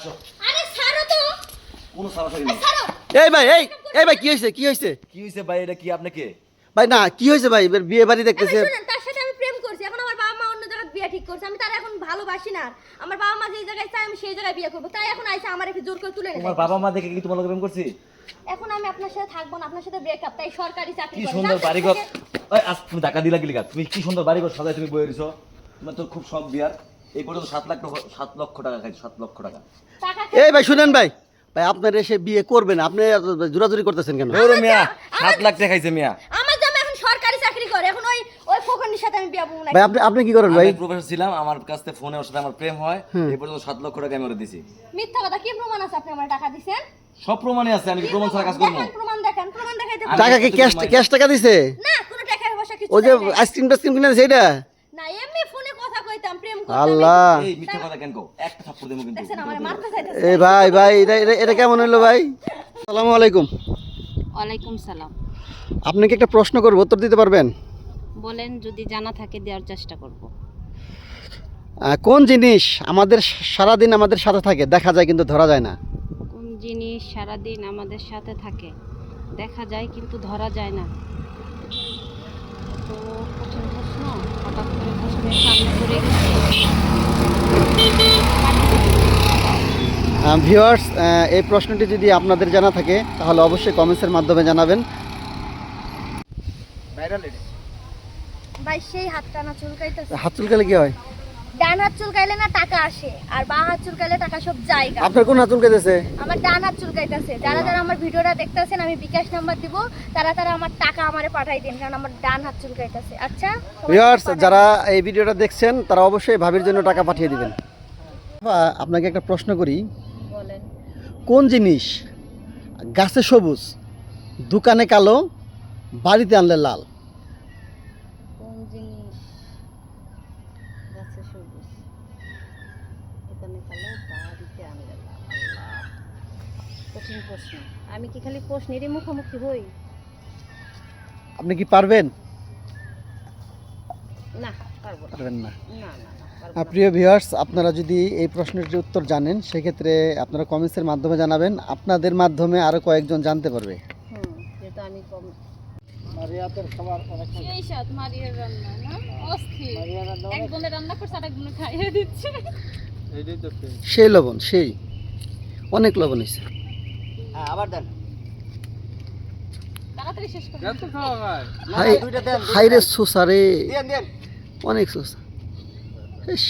আসো। আরে ছাড়ো তো। কোনো সারাসারি নেই। ছাড়ো। এই ভাই কি হয়েছে কি হয়েছে ভাই, এটা কি আপনাকে? ভাই না কি হয়েছে ভাই এবার বিয়ে বাড়ি দেখতেছে এখন শুনেন, তার সাথে আমি প্রেম করছি। এখন আমার বাবা মা অন্য জায়গায় বিয়ে ঠিক করছে। আমি তার এখন ভালোবাসি না। আমার বাবা মা যেই জায়গায় চায় আমি সেই জায়গায় বিয়ে করব। তাই এখন আইসা আমার একটু জোর করে তুলে তোমার নেবে। বাবা মা দেখে কি তোমার লগে প্রেম করছি? এখন আমি আপনার সাথে থাকবো না, আপনার সাথে ব্রেকআপ। তাই সরকারি চাকরি কি করি। সুন্দর জানতে বাড়িঘর। থেকে- ওই আজ তুমি টাকা দিলা গিলিগা, তুমি কি সুন্দর বাড়িঘর সাজায় তুমি বয়ে রইছো। তোমার তো খুব শখ বিয়ার। এই পর্যন্ত 7 লক্ষ টাকা খাইছো, 7 লক্ষ টাকা। টাকা এই ভাই শুনেন ভাই ভাই আপনার এসে বিয়ে করবেন আপনি এত জোরাজুরি করতেছেন কেন ওরে মিয়া 7 লাখ টাকা খাইছে মিয়া। আমার জামা এখন সরকারি চাকরি করে। এখন ওই ফোকনের সাথে আমি বিয়ে বলবো না। ভাই আপনি কি করেন ভাই আমি প্রফেসর ছিলাম, আমার কাছ থেকে ফোনে ওর সাথে আমার প্রেম হয়। এই পর্যন্ত 7 লক্ষ টাকা আমি ওরে দিছি। মিথ্যা কথা। কি প্রমাণ আছে আপনি আমার টাকা দিবেন? সব প্রমাণই আছে, আমি কি প্রমাণ ছাড়া কাজ করবো? দেখেন, প্রমাণ দেখেন। প্রমাণ দেখাইতে আমি- টাকা কি ক্যাশ টাকা দিছে না, কোনো টাকার পয়সা কিছু ওই যে দেয় নাই। আইসক্রিম টাইসক্রিম কিনে দিছে এটা না, এমনি ফোনে কথা কইতাম, প্রেম করতাম। আল্লাহ এই মিথ্যা কথা কেন কও? একটা থাপ্পড় দেবো কিন্তু। দেখছেন আমার মারতে চাইতেছে। এই ভাই এটা কেমন হলো ভাই আসসালামু আলাইকুম ওয়ালাইকুম সালাম। আপনাকে একটা প্রশ্ন করবো উত্তর দিতে পারবেন বলেন, যদি জানা থাকে দেওয়ার চেষ্টা করব। কোন জিনিস আমাদের সারাদিন আমাদের সাথে থাকে দেখা যায় কিন্তু ধরা যায় না কোন জিনিস সারাদিন আমাদের সাথে থাকে, দেখা যায় কিন্তু ধরা যায় না? তো কঠিন প্রশ্ন, হঠাৎ করে প্রশ্নের সামনে পড়ে গেছি। ভিউয়ার্স এই প্রশ্নটি যদি আপনাদের জানা থাকে তাহলে অবশ্যই কমেন্টসের মাধ্যমে জানাবেন ভাই সেই হাত টানা চুলকাইতেছে। হাত চুলকালে কি হয় ডান হাত চুলকাইলে না টাকা আসে, আর বাঁ হাত চুলকাইলে টাকা সব জায়গা। আপনার কোন হাত চুলকাইতেছে আমার ডান হাত চুলকাইতেছে। যারা যারা আমার ভিডিওটা দেখতেছেন, আমি বিকাশ নাম্বার দিব, তারা তারা আমার টাকা আমারে পাঠাই দিন, কারণ আমার ডান হাত চুলকাইতেছে। আচ্ছা সবাই ভিউয়ার্স পাঠাই যারা এই ভিডিওটা দেখছেন তারা অবশ্যই ভাবির জন্য টাকা পাঠিয়ে দিবেন আপনাকে একটা প্রশ্ন করি দিন। বলেন। কোন জিনিস গাছে সবুজ দোকানে কালো বাড়িতে আনলে লাল কোন জিনিস গাছে সবুজ, দোকানে কালো, বাড়িতে আনলে লাল? আল্লাহ, কঠিন প্রশ্ন। আমি কি খালি প্রশ্নেরই মুখোমুখি হই? আপনি কি পারবেন না, পারবো না। পারবেন না না না না, পারবো না। প্রিয় ভিউয়ার্স আপনারা যদি এই প্রশ্নের যে উত্তর জানেন সেক্ষেত্রে আপনারা কমেন্টসের মাধ্যমে জানাবেন আপনাদের মাধ্যমে আরও কয়েকজন জানতে পারবে যেহেতু আমি কম। সেই সাথ মারিয়ার রান্না না অস্থির। এক বোনে রান্না করছে আর এক বোনে খাইয়ে দিচ্ছে। সেই লবণ সেই অনেক লবণ হয়েছে তাড়াতাড়ি শেষ করে হাই রে সোসা রে অনেক সোসা ইস।